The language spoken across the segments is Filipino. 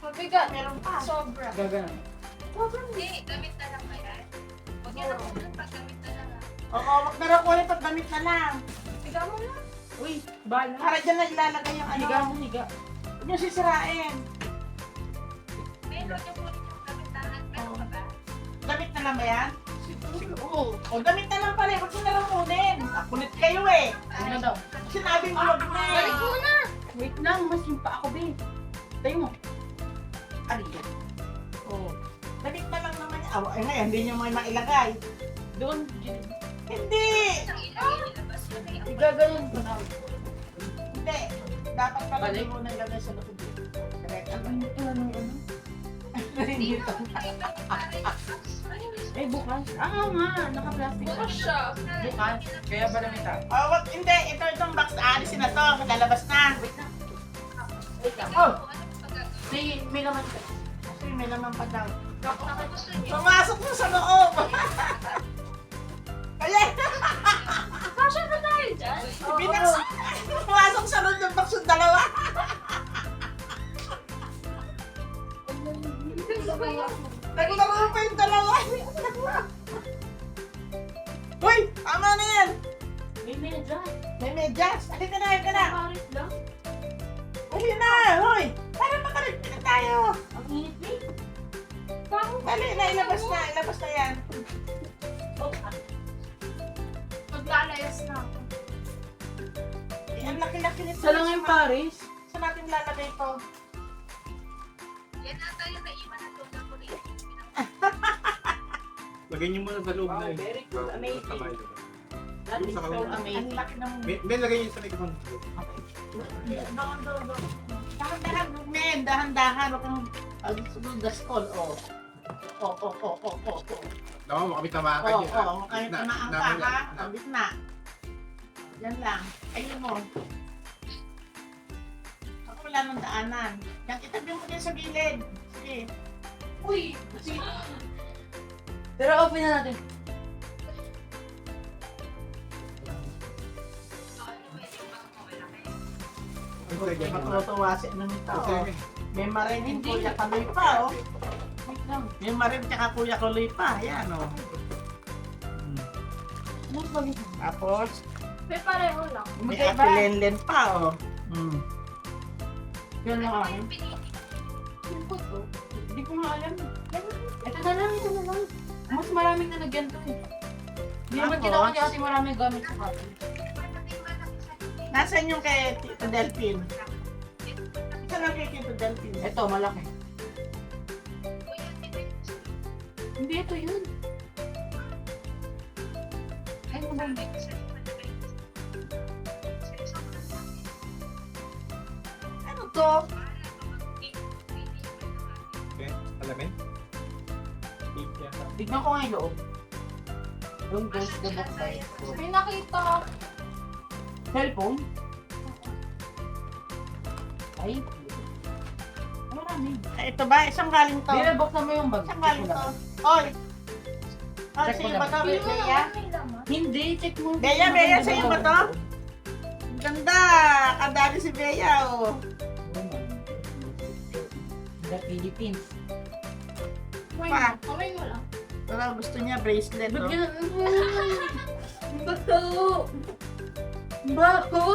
Mabigat. Meron pa. Sobra. Gagana. Hindi, damit na lang ba yan? Huwag yan ako ng paggamit na lang. Oo, wag na raw kunin pag damit na lang. Higa mo na. Uy, bala. Para dyan na ilalagay yung Higa ano. mo, higa. Huwag niyo sisirain. Meron yung kunin yung damit na lang. Meron ka ba? Damit na lang ba yan? Oo. O, damit na lang pala. Huwag niyo na lang kunin. Kulit kayo eh. Ano daw? Sinabi mo wag na eh. Balik mo na. Wait lang, mas yung pa ako, babe. Tayo mo. Ano yan? Oo. Damit na lang naman yan. Ay ngayon, hindi niyo mo mailagay. Doon. Hindi! Ang ilabas mo na yung Igaganon ko na. Hindi. Dapat pala Balik? hindi mo nilagay sa loob. Correct. Ano? Hindi na. Eh, bukas. Nga, naka-plastic. Bukas siya. Bukas. Kaya ba namin ito? Oh, wag, hindi. Itong box, aalisin na to. Lalabas na. Wait lang. Oh! May naman ka. Kasi may laman pa daw. Baka gusto niyo. Pumasok mo sa loob. Kaya, Kasha na tayo dyan. binaksan. Pumasok sa loob ng box yung dalawa. Naglaro pa yung dalawa. Hoy! Tama na yan. May medyas. May medyas. Halika na, halika na. Paris lang. Halika na. Hoy! Para makaragpin na tayo. Ang init, babe. Dali na, ilabas na. Ilabas na yan. Maglalayas na ako. Eh, ang laki-laki nito. Sa lang yung Paris. Saan natin lalagay ito? Yan ata yung naiwan na to. Lagay niyo muna sa loob Wow, na yun. very cool. Amazing. Sa kayo. That is so Ang amazing. laki ng... May lagay niyo sa likod. Doon. Dahan-dahan, men. Dahan-dahan. Huwag kang... Sunod gaskol. Oh. Oh. Naman, makamit na mga Oo, kanya. oo. Kahit tamaan ka, ha? Ang gitna. Yan lang. Ayun mo. Ako wala nang daanan. Yan, itabi mo din sa gilid. Sige. Uy! Pero open na natin. Matutuwa si ano nito. Oh. May marin din Kuya Kaloy pa, oh. Wait lang. May marin tsaka Kuya Kaloy pa. Yan, oh. Ano ba ito? Tapos, May pareho lang. may Magkaiba. atilenlen pa, oh. Yan lang ako. Yung pinili. Yung puto. Hindi ko nga alam. Ito na lang. Mas maraming nalagyan to eh. Hindi naman Tapos? kita kasi maraming gamit sa kapit. Nasaan yung kay Tito Delphine? Saan ang kay Tito Delphine? Ito, malaki. Hindi, ito yun. Ay, malaki. Ano to? Okay, alamin? Big yata. Tignan ko nga yung loob. Yung goes the book by. May nakita. Cellphone? Ay. Marami. Ay, ito ba? Isang galing to. Dire, buksan mo yung bag. Isang galing to. Oy! Oh, Check sa'yo mo ba to? lang. Bea? Hindi, check mo. Bea, sa'yo ba to? Ang ganda! Kadali si Bea, oh. The Philippines. Pa. Kamay mo lang. Pero gusto niya bracelet, oh. Bato! Bato?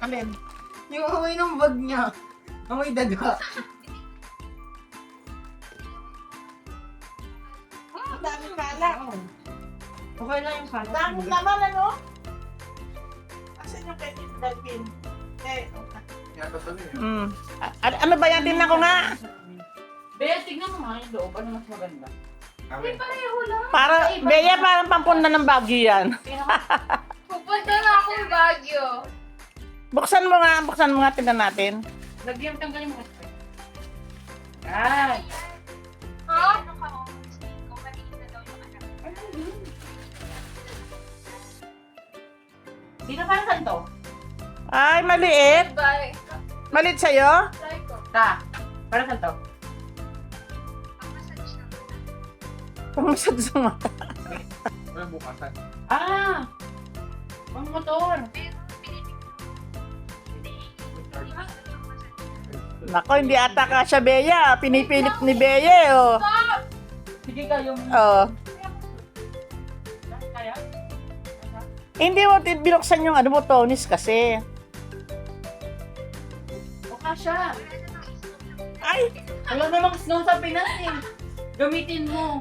Alin? Yung amoy ng bag niya. Amoy daga. Ang dami pala. Okay lang yung Ang kala. dami naman, ano? Asan yung kay Tito Delphine? Yata to eh. Ano ba yan? Tingnan ko nga. Bea, tignan mo nga yung loob. Ano mas maganda? Amin. Pareho lang. Para, Bea, parang pampunda ng Baguio yan. Pupunta na akong Baguio. Buksan mo nga, tingnan natin. Lagyan tanggalin mo kasi. Yan. Ha? Ano yun? Sino para saan to? Ay, maliit. Bye. Maliit sa'yo? Try ko. Ta. Para saan to? Pumusad sa mata. Walang bukasan. Ah! Pang motor. Nako, hindi ata kasya Bea. Pinipilit ni Bea, oh. Sige kayo. Oh. Kaya? Hindi mo binuksan yung ano mo, tonis kasi. O kasha. Ay! Wala namang snow sa Pinas eh. Gamitin mo.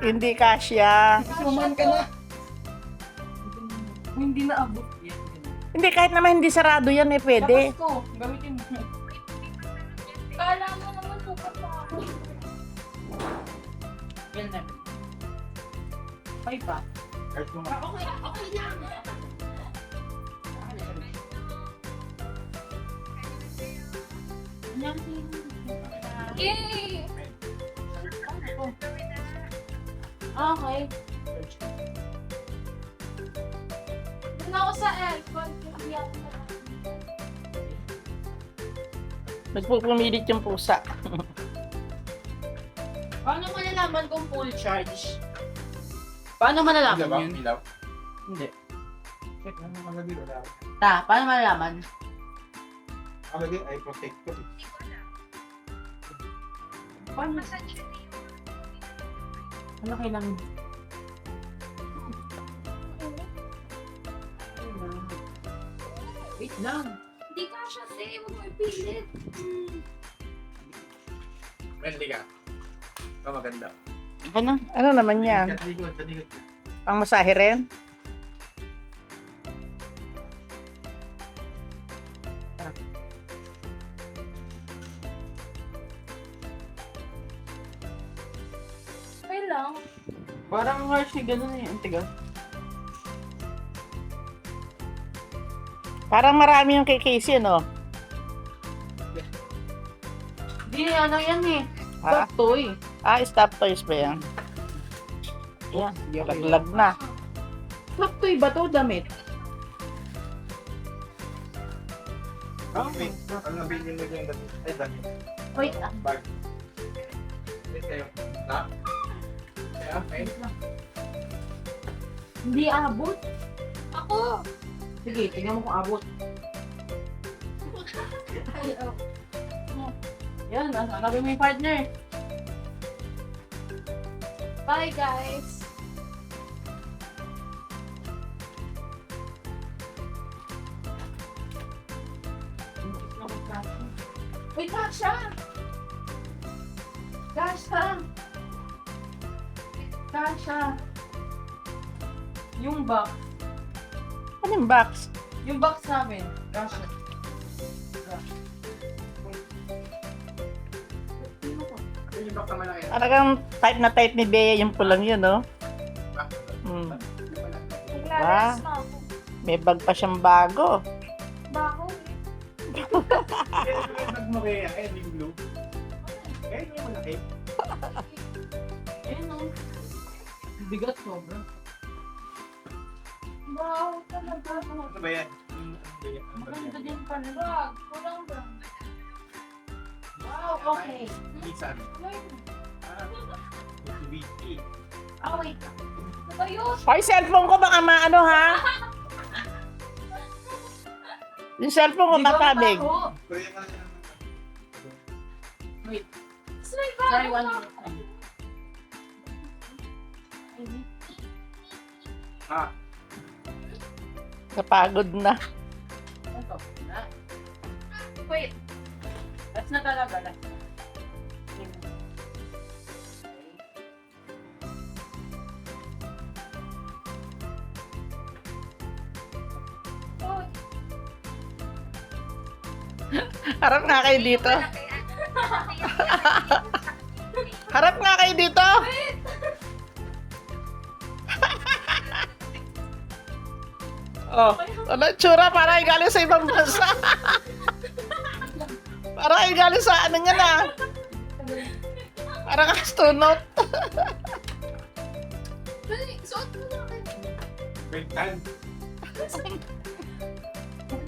Hindi kasya. Suman ka na. Hindi na abot. Hindi, kahit naman hindi sarado yan eh, pwede. Tapos ko, gamitin mo. Kala mo naman bukas pa ako. Yan na. Pay pa. Kahit mo Okay lang. Yay! Okay. Doon ako sa aircon. Hindi ako na. Nagpupumilit yung pusa. Paano malalaman kung full charge? Paano malalaman Ilaw ba? yun? Ilaw? Hindi. Check na naman na dito. Ta, paano malalaman? Ang lagi ay protector. Paano? Ano kailangan? Wait lang. Hindi ka siya, te. Huwag mo ipilit. Friendly ka. Ito maganda. Ano naman yan? Talikod, talikod. Pang masahe rin? Okay lang. Parang harsh na gano'n eh. Ang tigas. Parang marami yung kay Casey, no? Di, ano yan eh. Ha? Stop toy. Stop toys ba yan? Yan, laglag na. Stop toy ba to? Damit. Wait, ano nabigyan mo yung damit? Ay, damit. Wait lang. Bag. Wait kayo. Na? Kaya, okay. Hindi abot. Ako! Sige, tingnan mo kung abot. Ay, oh. Yan, hanapin mo yung partner. Bye, guys. Wait, Kasha! Kasha! Kasha! Yung box. Ano yung box? Yung box namin. Kasha. Yung bak naman lang yan. Talagang type na type ni Bea yung pulang yun, no? Bak. Hmm. Naglalas na ako. May bag pa siyang bago. Bako. Kaya yung bag mo kaya, eh, yung blue. Eh, yung malaki. Ayun o. Bigat sobra. Wow, talaga. Ano ba yan? Ano ba yan? Maganda din pala. Bag. Walang bag. Wow, okay. Isan. Wait. Wiki. Ah, wait. Ano ba yun? Hoy, cellphone ko baka maano, ha? Yung cellphone ko matabig. Pero yung ano yan. Wait, It's my bag. try one more. Ah, Napagod na. Ito. Na. Wait. That's na talaga. Last na. Oh, Harap nga kayo dito. Harap nga kayo dito. Oh, ano tsura para ay galing sa ibang bansa. Para ay galing sa ano nga na. Para astronaut. dali. Suot mo na kayo. Bentan.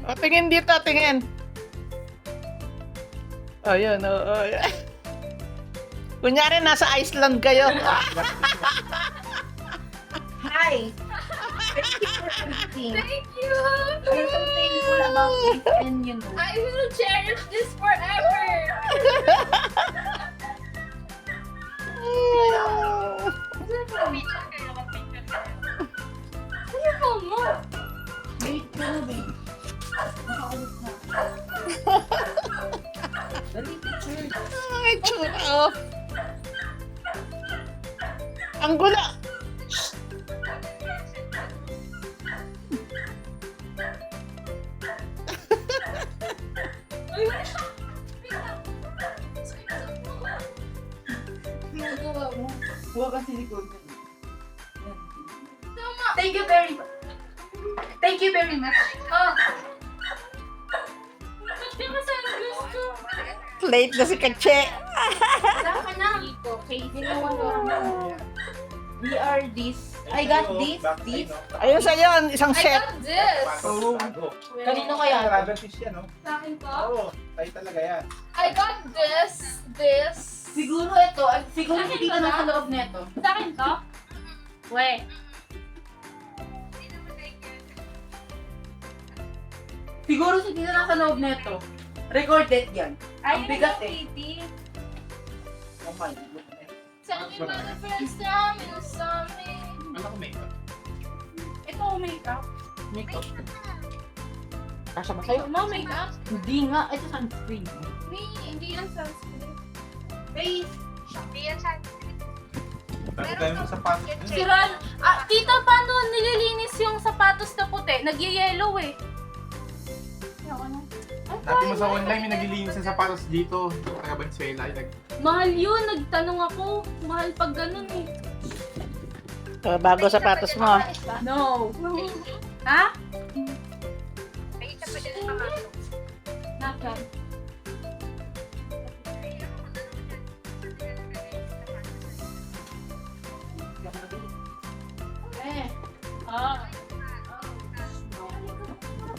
O, tingin dito, tingin. Oh, yun. Oh. Kunyari, nasa Iceland kayo. Hi! Thank you for everything. Thank you. There's something cool about it, and you know. I will cherish this forever. Ano po mo? Wait ka na, babe. Makaalis na. Dali, picture. Ay, tsura, oh. Ang gula. Ay, wala siya. Wait lang. Ginagawa mo. Huwag kasi likod. Tama. Thank you very much. Thank you very much. Oh. Ba't di ka sa gusto? Late na si Kache. Wala ka na. Okay, ginawa ko. We are this. I got this. This. Ayun sa'yo, isang I set. got this. Oo. Kanino kaya? Dragon fish yan, no? Sa akin to. Oo, tayo talaga yan. I got this. This. Siguro ito. Siguro hindi ka na sa loob nito. Sa akin to? We. Siguro hindi na sa loob nito. Recorded yan. Ay, Ang bigat Hello eh. Kitty. Oh my God. Tell me about the first time you saw me. Ano ko makeup? Ito, makeup. Makeup. Kasha ba sa'yo? No, makeup. Hindi nga. Ito sunscreen. Hindi yan sunscreen. Face. Hindi yan sunscreen. Bago tayo mo sapatos. Si Ron, tita, paano nililinis yung sapatos na puti? Nagye-yellow eh. Ayoko na. Dati mo sa online, may naglilinis ng sapatos dito. Taga Venezuela. Mahal yun, nagtanong ako. Mahal pag ganun eh. Bago sapatos mo. No. Ha? May isa pa dyan sa pangatlo. Nasaan? Eh. Ah.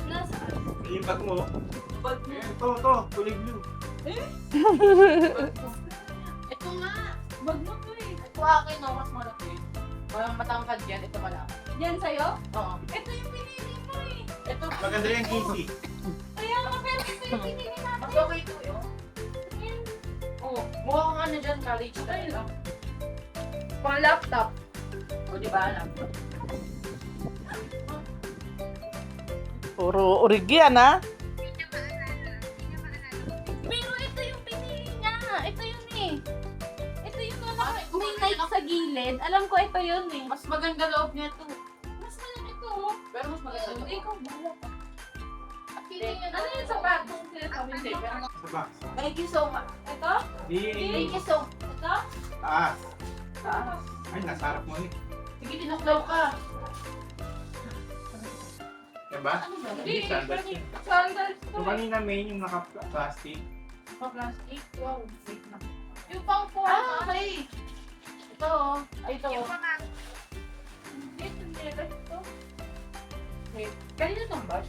Nasaan? Yung bag mo. Ito, kulay blue. Ito nga. Bag mo to eh. Ito akin no, mas malaki. Walang matangkad yan. Ito malaki. Yan sa'yo? Oo. Ito yung pinili mo eh. Ito. Maganda yung Casey. Kaya nga, pero ito yung pinili natin. Mas okay ito yun. Oo. Mukha ka nga na dyan, college style lang. Pang laptop. O di ba alam? Puro origyan, ha? Pero ito yung pinili niya. Ito yun eh. Ito yung may Nike sa gilid. Alam ko ito yun eh. Mas maganda loob niya ito. Mas malaki ito. Pero mas maganda loob. Hindi ko bahala pa. Ano yung sapatos? Hindi, pero Sa box. thank you so much. Ito? Thank you so much. Ito? Taas. Taas. Ay, nasa harap mo eh. Sige, tinuklaw ka. Diba? Ano ba? Hindi, Sandals yun. sandals to. So kanina main yung naka-plastic. Plastic. Wow. Wait na. Yung pang Ah, forma. okay. Ito oh. Ay, ito Yung oh. mga Ito, ito. Wait. Kanina itong bus?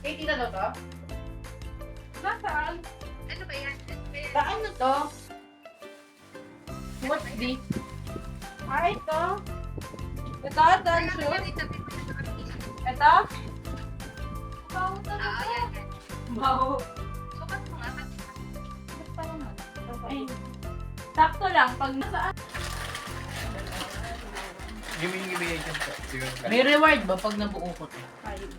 Eh, tita daw to? Nasaan? ano ba yan? Ano ba yan? Saan na to? What's this? Ah, ito. Ito, dan Kailangan shoes. yan itapin mo na sa kapitid. Ito? Bawo Oo, talaga. yan, yan. Bawo. Sukat mo nga. Ay, sakto lang. Pag nasaan. Yung ibigay dyan. Siguro. May reward ba pag nabuo ko to? Ayun.